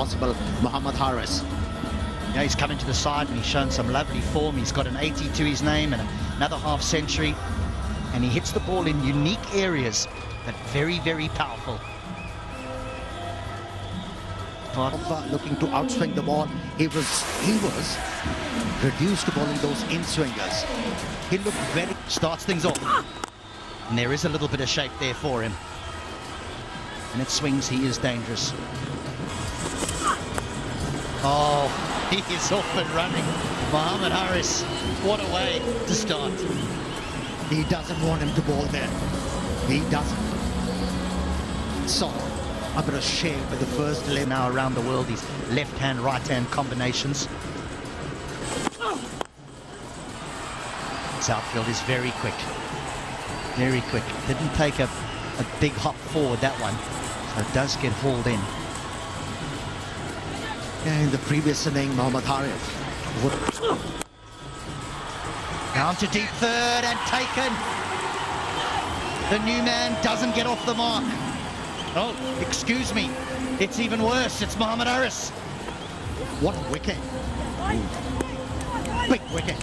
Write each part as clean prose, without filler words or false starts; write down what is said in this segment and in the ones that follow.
possible Mohammad Haris. Yeah, he's coming to the side and he's shown some lovely form. He's got an 80 to his name and another half century. And he hits the ball in unique areas, but very, very powerful. Looking to outswing the ball. He was reduced to bowling those in-swingers. He looked very... Starts things off. And there is a little bit of shape there for him. And it swings, he is dangerous. Oh, he is off and running. Mohammad Haris, what a way to start. He doesn't want him to bowl there. He doesn't. So, a bit of shame with the first leg. Now around the world, these left-hand, right-hand combinations. This outfield is very quick. Very quick. Didn't take a big hop forward, that one. So it does get hauled in. Yeah, in the previous inning, Mohammad Haris would... Down to deep third and taken. The new man doesn't get off the mark. Oh, excuse me. It's even worse. It's Mohammad Haris. What a wicket. Big wicket.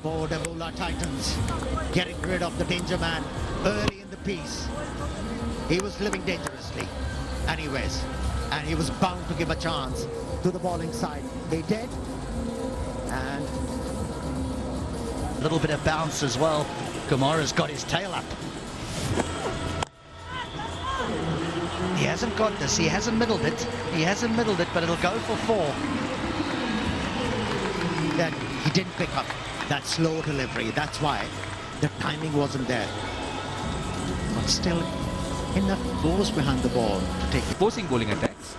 For the Bowler Titans, getting rid of the danger man early in the piece. He was living dangerously. Anyways, and he was bound to give a chance to the bowling side. They did. And a little bit of bounce as well. Kumara's got his tail up. He hasn't got this. He hasn't middled it. He hasn't middled it, but it'll go for 4. Then he didn't pick up that slow delivery. That's why the timing wasn't there. But still, enough force behind the ball to take it. Forcing bowling attacks.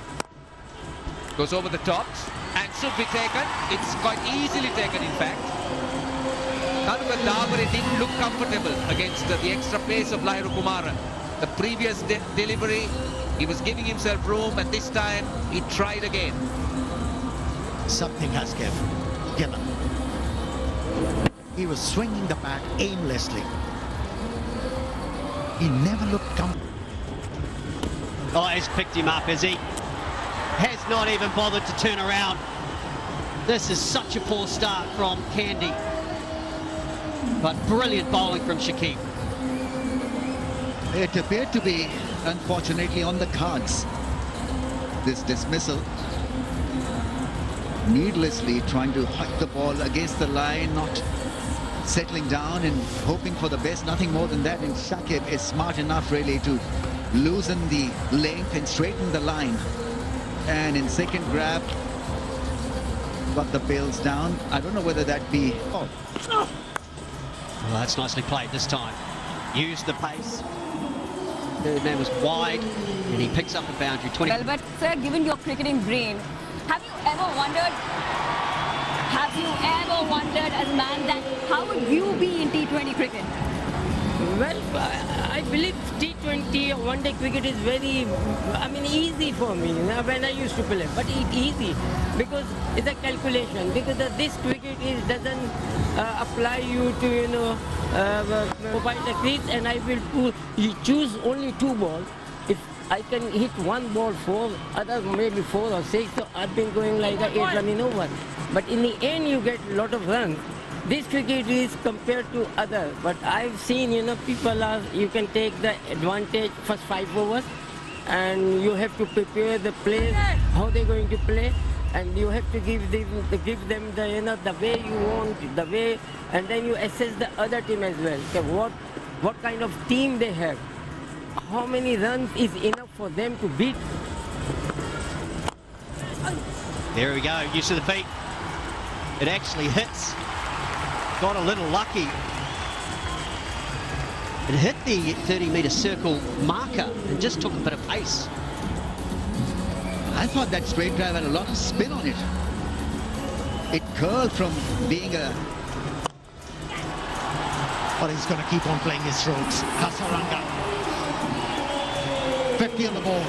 Goes over the tops and should be taken. It's quite easily taken, in fact. Kandy Davare didn't look comfortable against the extra pace of Lahiru Kumara. The previous delivery, he was giving himself room, and this time he tried again. Something has given. He was swinging the bat aimlessly. He never looked comfortable. Oh, he's picked him up, has he? Has not even bothered to turn around. This is such a poor start from Kandy. But brilliant bowling from Shakib. It appeared to be, unfortunately, on the cards. This dismissal. Needlessly trying to hug the ball against the line, not settling down and hoping for the best, nothing more than that. And Shakib is smart enough really to loosen the length and straighten the line. And in second grab, got the bails down. I don't know whether that be... Oh. Well, that's nicely played this time. Used the pace. The man was wide, and he picks up the boundary. 20. Well, but sir, given your cricketing brain, have you ever wondered as a man that how would you be in T20 cricket? Well, I believe T20 or one-day cricket is very, easy for me when I used to play. But it's easy because it's a calculation. Because this cricket doesn't apply you to, provide the crease, and I will choose only 2 balls. If I can hit 1 ball 4, other maybe 4 or 6, so I've been going like a 8 running over. But in the end, you get a lot of runs. This cricket is compared to others, but I've seen, people you can take the advantage first 5 overs, and you have to prepare the players, how they're going to play, and you have to give them the, the way you want, the way, and then you assess the other team as well. Okay, what kind of team they have, how many runs is enough for them to beat. There we go, use of the feet. It actually hits. Got a little lucky. It hit the 30-metre circle marker and just took a bit of pace. I thought that straight drive had a lot of spin on it. It curled from being a... But he's going to keep on playing his strokes. Hasaranga. 50 on the ball.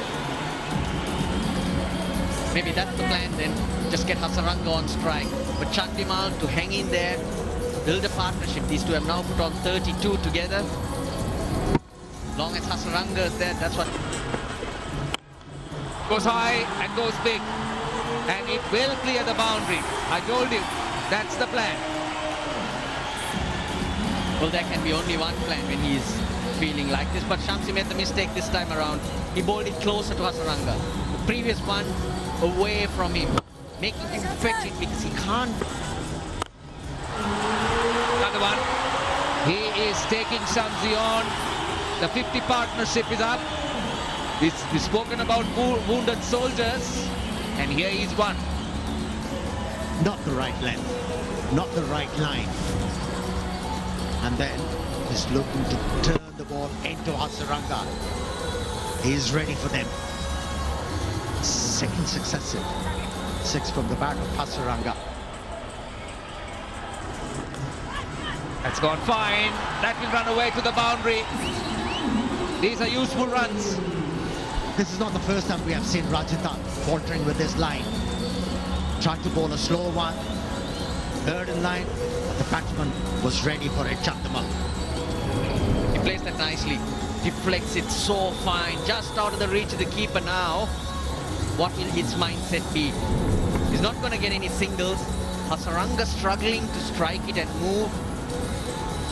Maybe that's the plan then. Just get Hasaranga on strike. But Chandimal to hang in there, build a partnership. These two have now put on 32 together. Long as Hasaranga is there, that's what... Goes high and goes big. And it will clear the boundary. I told you, that's the plan. Well, there can be only one plan when he's feeling like this. But Shamsi made the mistake this time around. He bowled it closer to Hasaranga. The previous one away from him, making him fetch it because he can't. Another one. He is taking Shamsi on. The 50 partnership is up. We've spoken about wounded soldiers. And here is one. Not the right length, not the right line. And then he's looking to turn the ball into Hasaranga. He's ready for them. Second successive. 6 from the back of Hasaranga. That's gone fine. That will run away to the boundary. These are useful runs. This is not the first time we have seen Rajitha faltering with this line. Tried to bowl a slow one. Third in line, but the batsman was ready for it. Chandimal. He plays that nicely. Deflects it so fine. Just out of the reach of the keeper now. What will his mindset be? He's not going to get any singles. Hasaranga struggling to strike it and move.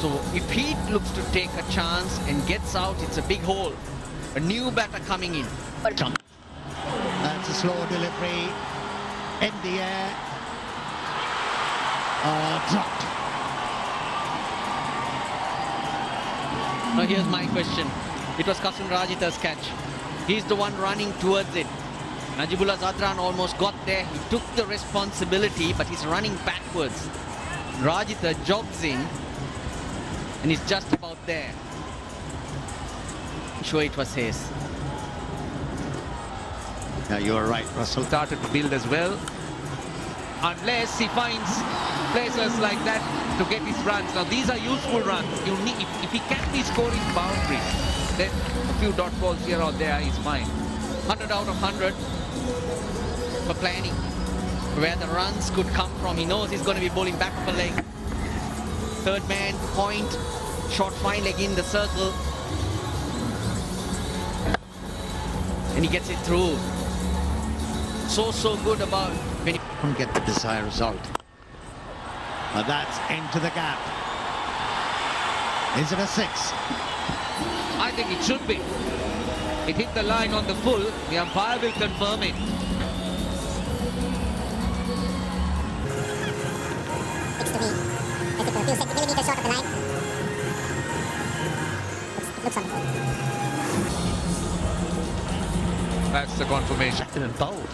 So if he looks to take a chance and gets out, it's a big hole. A new batter coming in. That's a slow delivery. In the air. Dropped. Now here's my question. It was Kasun Rajitha's catch. He's the one running towards it. Najibullah Zadran almost got there. He took the responsibility, but he's running backwards. Rajitha jogs in, and he's just about there. I'm sure it was his. Yeah, you're right, Russell. Started to build as well. Unless he finds places like that to get his runs. Now these are useful runs. You need, if he can be scoring boundaries, then a few dot balls here or there is fine. 100 out of 100 for planning. Where the runs could come from. He knows he's going to be bowling back of a leg. Third man, point, short fine leg in the circle. And he gets it through. So good about when he Couldn't get the desired result. But that's into the gap. Is it a 6? I think it should be. It hit the line on the full. The umpire will confirm it. Looks to me as if a few millimeters short of the line. Looks on. That's the confirmation. And bold.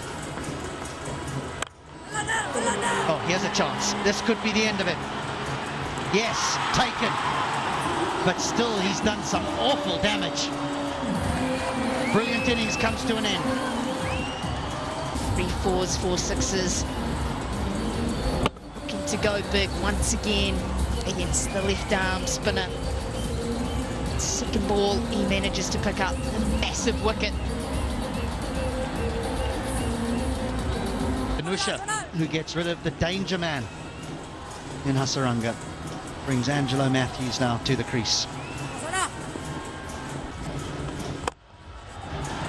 Oh, here's a chance. This could be the end of it. Yes, taken. But still, he's done some awful damage. Brilliant innings comes to an end. 3 4s, 4 6s. Looking to go big once again against the left arm spinner. Second ball, he manages to pick up a massive wicket. Anusha, who gets rid of the danger man in Hasaranga, brings Angelo Matthews now to the crease.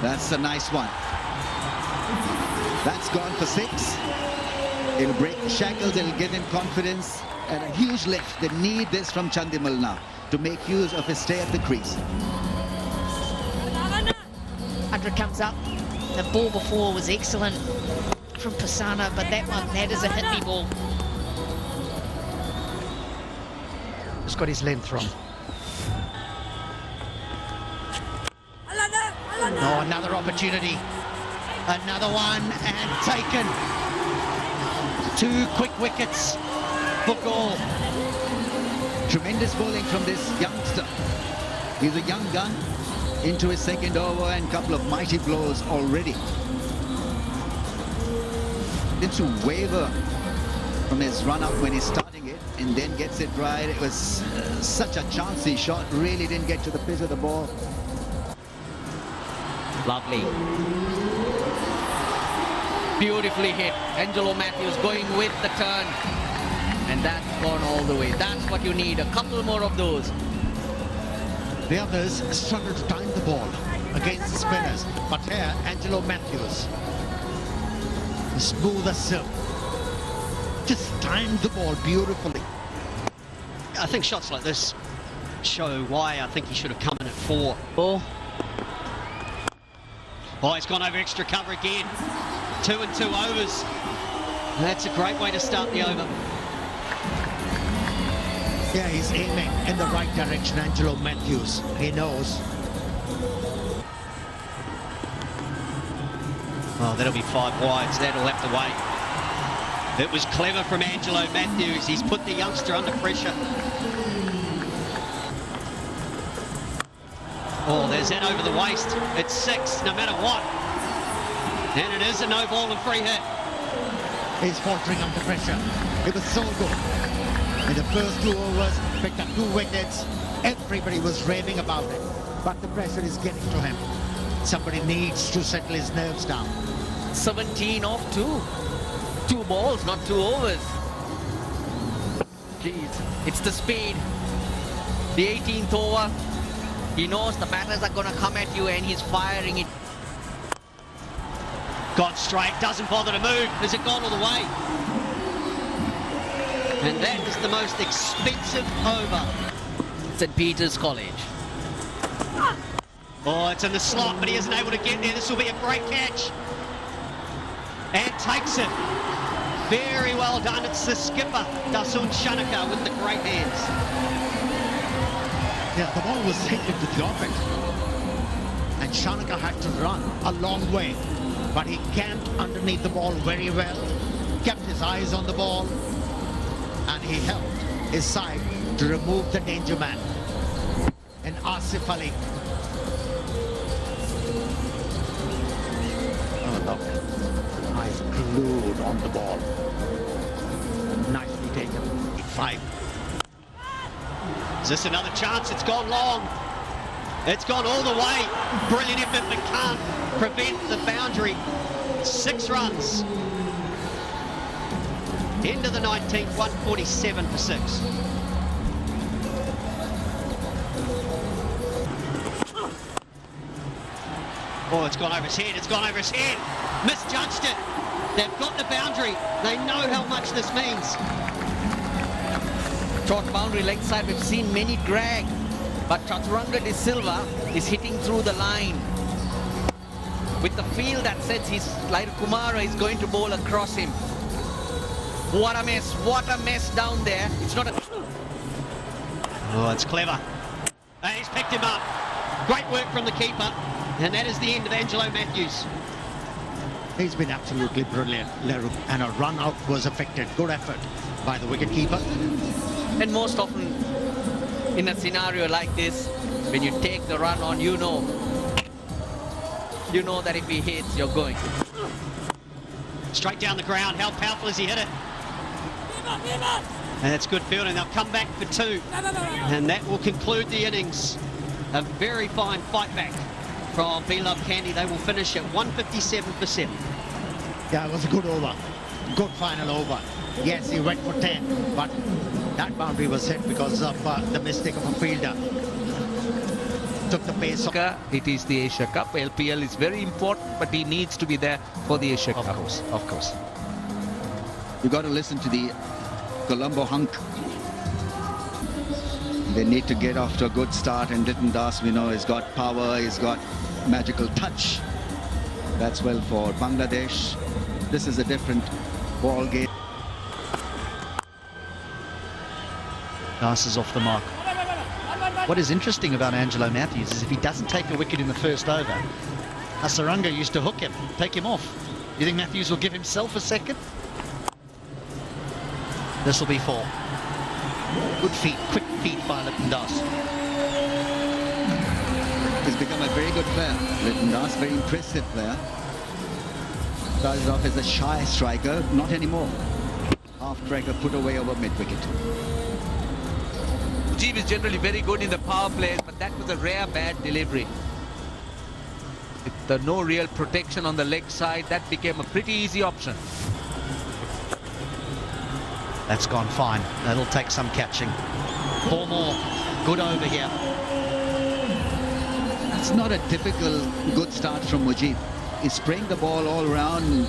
That's a nice one. That's gone for 6. It'll break the shackles, it'll give him confidence and a huge lift. They need this from Chandimal now to make use of his stay at the crease. 100 comes up. The ball before was excellent from Pisana, but that is a hit-me ball. Just got his length wrong. Oh, another opportunity. Another one and taken. 2 quick wickets for Galle. Tremendous bowling from this youngster. He's a young gun into his second over and a couple of mighty blows already. Didn't to waver from his run-up when he's starting it and then gets it right. It was such a chancy shot. Really didn't get to the pitch of the ball. Lovely. Beautifully hit. Angelo Matthews going with the turn. And that's gone all the way. That's what you need. A couple more of those. The others struggle to time the ball. against the spinners. But here, Angelo Matthews, smooth as silk, just timed the ball beautifully. I think shots like this show why I think he should have come in at 4. Ball. Oh, he's gone over extra cover again. 2 and 2 overs. That's a great way to start the over. Yeah, he's aiming in the right direction, Angelo Matthews. He knows. Oh, that'll be 5 wides. That'll have to wait. It was clever from Angelo Matthews. He's put the youngster under pressure. Oh, there's that over the waist. It's 6, no matter what. And it is a no ball and free hit. He's faltering under pressure. It was so good. In the first 2 overs, picked up 2 wickets. Everybody was raving about it. But the pressure is getting to him. Somebody needs to settle his nerves down. 17 off 2. 2 balls, not 2 overs. Jeez, it's the speed. The 18th over. He knows the batters are going to come at you and he's firing it. Gone straight, doesn't bother to move. Has it gone all the way? And that is the most expensive over. St. Peter's College. Oh, it's in the slot, but he isn't able to get there. This will be a great catch. And takes it. Very well done. It's the skipper, Dasun Shanaka, with the great hands. Yeah, the ball was hit into the orbit. And Shanaka had to run a long way. But he camped underneath the ball very well. Kept his eyes on the ball. And he helped his side to remove the danger man. And Asif Ali. Oh, look. Eyes glued on the ball. Nicely taken. 5. Is this another chance? It's gone long. It's gone all the way. Brilliant effort, but can't prevent the boundary. 6 runs. End of the 19th, 147 for 6. Oh, it's gone over his head. It's gone over his head. Misjudged it. They've got the boundary. They know how much this means. Short boundary leg side, we've seen many drag, but Chaturanga De Silva is hitting through the line. With the feel that says Laira Kumara is going to bowl across him. What a mess down there. It's not a... Oh, it's clever. And he's picked him up. Great work from the keeper. And that is the end of Angelo Matthews. He's been absolutely brilliant, Leru, and a run out was affected. Good effort by the wicketkeeper. And most often in a scenario like this, when you take the run on, you know that if he hits, you're going. Straight down the ground. How powerful has he hit it? And it's good fielding. They'll come back for 2. And that will conclude the innings. A very fine fight back from Lpl Kandy. They will finish at 157 for 7. Yeah, it was a good over. Good final over. Yes, he went for 10, but that boundary was hit because of the mistake of a fielder. Took the pace off. It is the Asia Cup. LPL is very important, but he needs to be there for the Asia Cup. Of course. You got to listen to the Colombo hunk. They need to get off to a good start, and Litton Das, we know, has got power, he's got magical touch. That's well for Bangladesh. This is a different ball game. Das is off the mark. What is interesting about Angelo Matthews is if he doesn't take a wicket in the first over, Hasaranga used to hook him, take him off. You think Matthews will give himself a second? This will be 4. Good feet, quick feet by Litton Das. He's become a very good player. Litton Das, very impressive player. Started off as a shy striker, not anymore. Half-cracker put away over mid-wicket. Mujeeb is generally very good in the power plays, but that was a rare bad delivery. With no real protection on the leg side, that became a pretty easy option. That's gone fine. That'll take some catching. 4 more. Good over here. It's not a typical good start from Mujib. He's spraying the ball all around,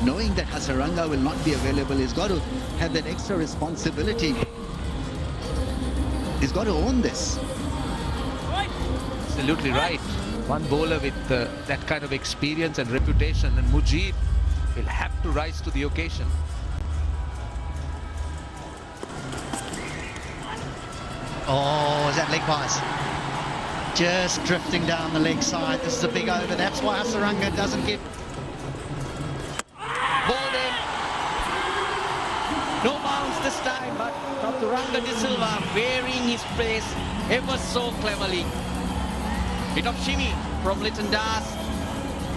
knowing that Hasaranga will not be available. He's got to have that extra responsibility. He's got to own this. Absolutely right. One bowler with that kind of experience and reputation, and Mujib will have to rise to the occasion. Oh, is that leg bias? Just drifting down the leg side. This is a big over. That's why Hasaranga doesn't get... Bowled in. No bounce this time, but Chaturanga De Silva varying his pace ever so cleverly. Bit of shimmy from Litton Das,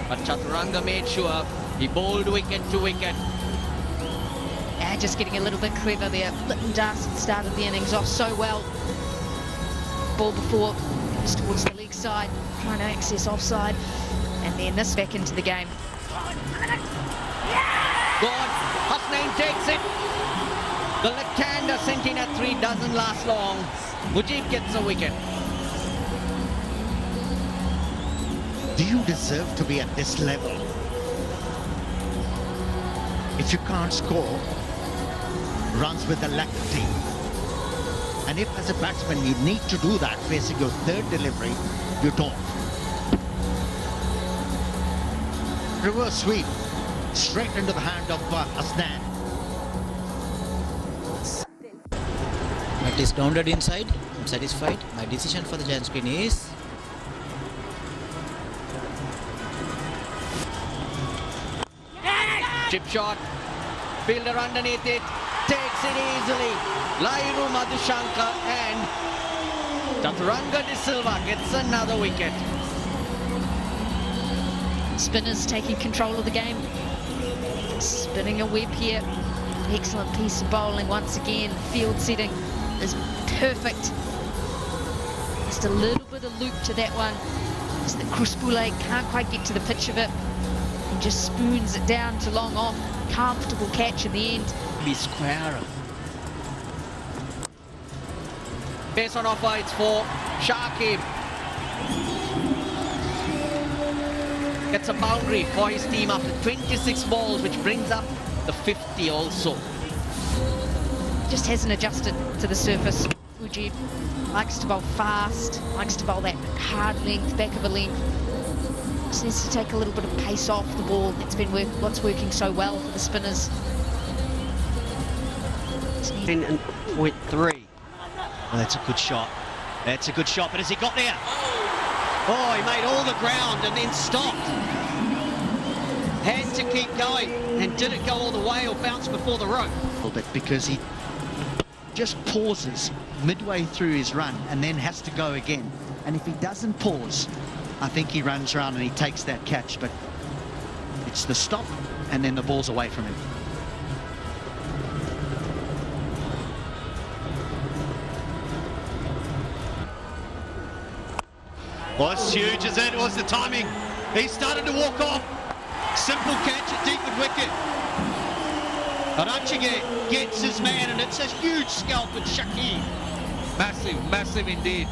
but Chaturanga made sure he bowled wicket to wicket. Yeah, just getting a little bit clever there. Litton Das started the innings off so well. Ball before was towards the leg side, trying to access offside, and then this back into the game. Gone. Hasnain takes it. The left-hander sent in at 3 doesn't last long. Mujib gets a wicket. Do you deserve to be at this level? If you can't score runs with the left team, and if as a batsman you need to do that facing your third delivery, you don't. Reverse sweep straight into the hand of Hasnain. It is grounded inside. I'm satisfied. My decision for the giant spin is chip shot. Fielder underneath it. Takes it easily. Lairu Madhushanka and Chaturanga De Silva gets another wicket. Spinners taking control of the game. Spinning a web here. Excellent piece of bowling once again. Field setting is perfect. Just a little bit of loop to that one. Just that Kruspule can't quite get to the pitch of it. And just spoons it down to long off. Comfortable catch in the end. Be square. Base on offer, it's for Shakib. Gets a boundary for his team after 26 balls, which brings up the 50 also. Just hasn't adjusted to the surface. Mujib likes to bowl fast, likes to bowl that hard length, back of a length. Just needs to take a little bit of pace off the ball. It's been what's working so well for the spinners. 10.3. Well, that's a good shot. That's a good shot, but has he got there? Oh, he made all the ground and then stopped. Had to keep going. And did it go all the way or bounce before the rope? A little bit, because he just pauses midway through his run and then has to go again. And if he doesn't pause, I think he runs around and he takes that catch, but it's the stop and then the ball's away from him. Well, it's huge, is it? What's the timing? He started to walk off. Simple catch at deep mid wicket. Arachige gets his man, and it's a huge scalp at Shakib. Massive, massive indeed.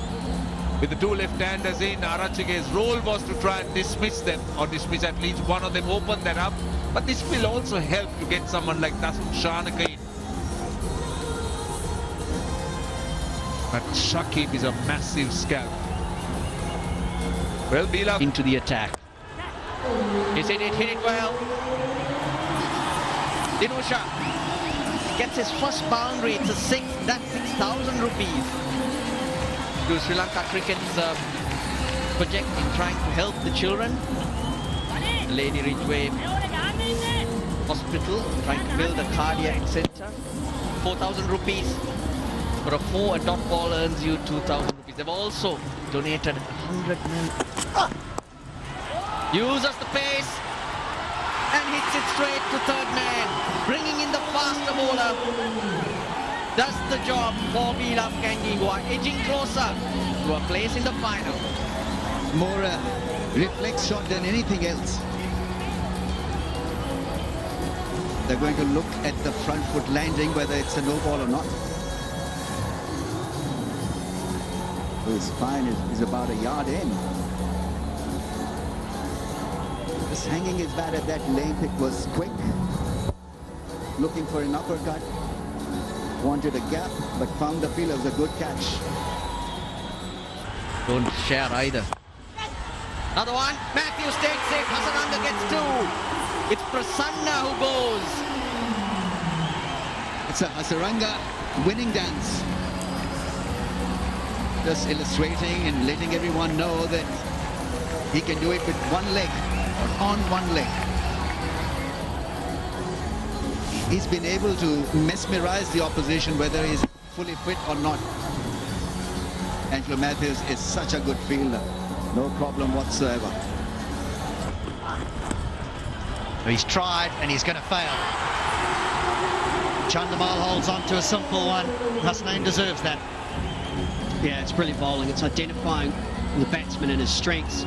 With the two left-handers in, Arachige's role was to try and dismiss them, or dismiss at least one of them, open that up. But this will also help to get someone like Tasun Shanaka in. But Shakib is a massive scalp. Well, Bila into the attack. He's hit it well. Dinusha gets his first boundary. It's a 6, that's 6,000 rupees. To Sri Lanka Cricket's project in trying to help the children. Lady Ridgeway Hospital trying to build a cardiac center. 4,000 rupees. For a 4, a dot ball earns you 2,000 rupees. They've also donated 100 million. Uses the pace and hits it straight to third man, bringing in the faster bowler. Does the job for Lpl Kandy, who are edging closer to a place in the final. More a reflex shot than anything else. They're going to look at the front foot landing, whether it's a no ball or not. His spine is about a yard in. Just hanging his bat at that lane pick was quick. Looking for an uppercut. Wanted a gap, but found the field. It was a good catch. Don't share either. Another one. Matthews takes it. Hasaranga gets two. It's Prasanna who goes. It's a Hasaranga winning dance. Just illustrating and letting everyone know that he can do it with one leg, or on one leg. He's been able to mesmerize the opposition, whether he's fully fit or not. Angelo Matthews is such a good fielder. No problem whatsoever. He's tried and he's going to fail. Chandamal holds on to a simple one. Hasnain deserves that. Yeah, it's brilliant bowling. It's identifying the batsman and his strengths.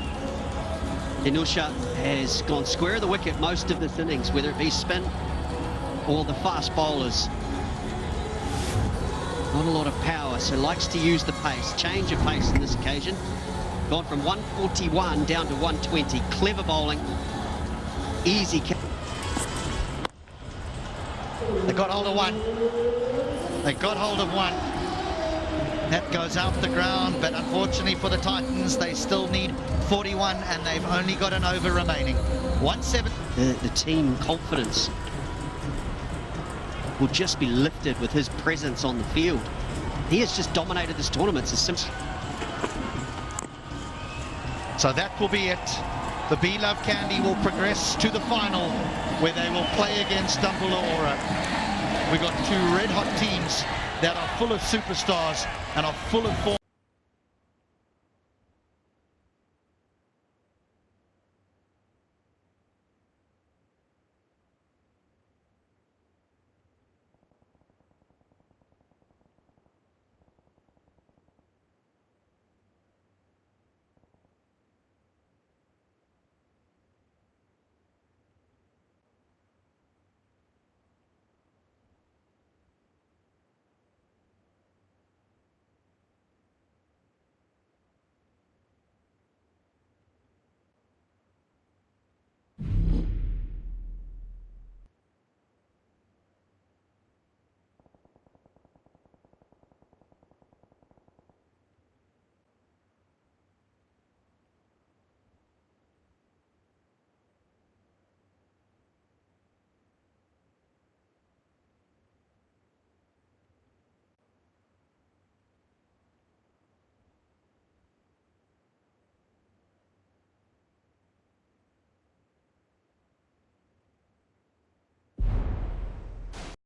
Inusha has gone square of the wicket most of this innings, whether it be spin or the fast bowlers. Not a lot of power, so likes to use the pace. Change of pace on this occasion. Gone from 141 down to 120. Clever bowling. Easy. They got hold of one. They got hold of one. That goes out the ground, but unfortunately for the Titans, they still need 41, and they've only got an over remaining. 1-7. The team confidence will just be lifted with his presence on the field. He has just dominated this tournament. It's simple. So that will be it. The Lpl Kandy will progress to the final, where they will play against Dumbulora. We've got two red-hot teams that are full of superstars and are full of form.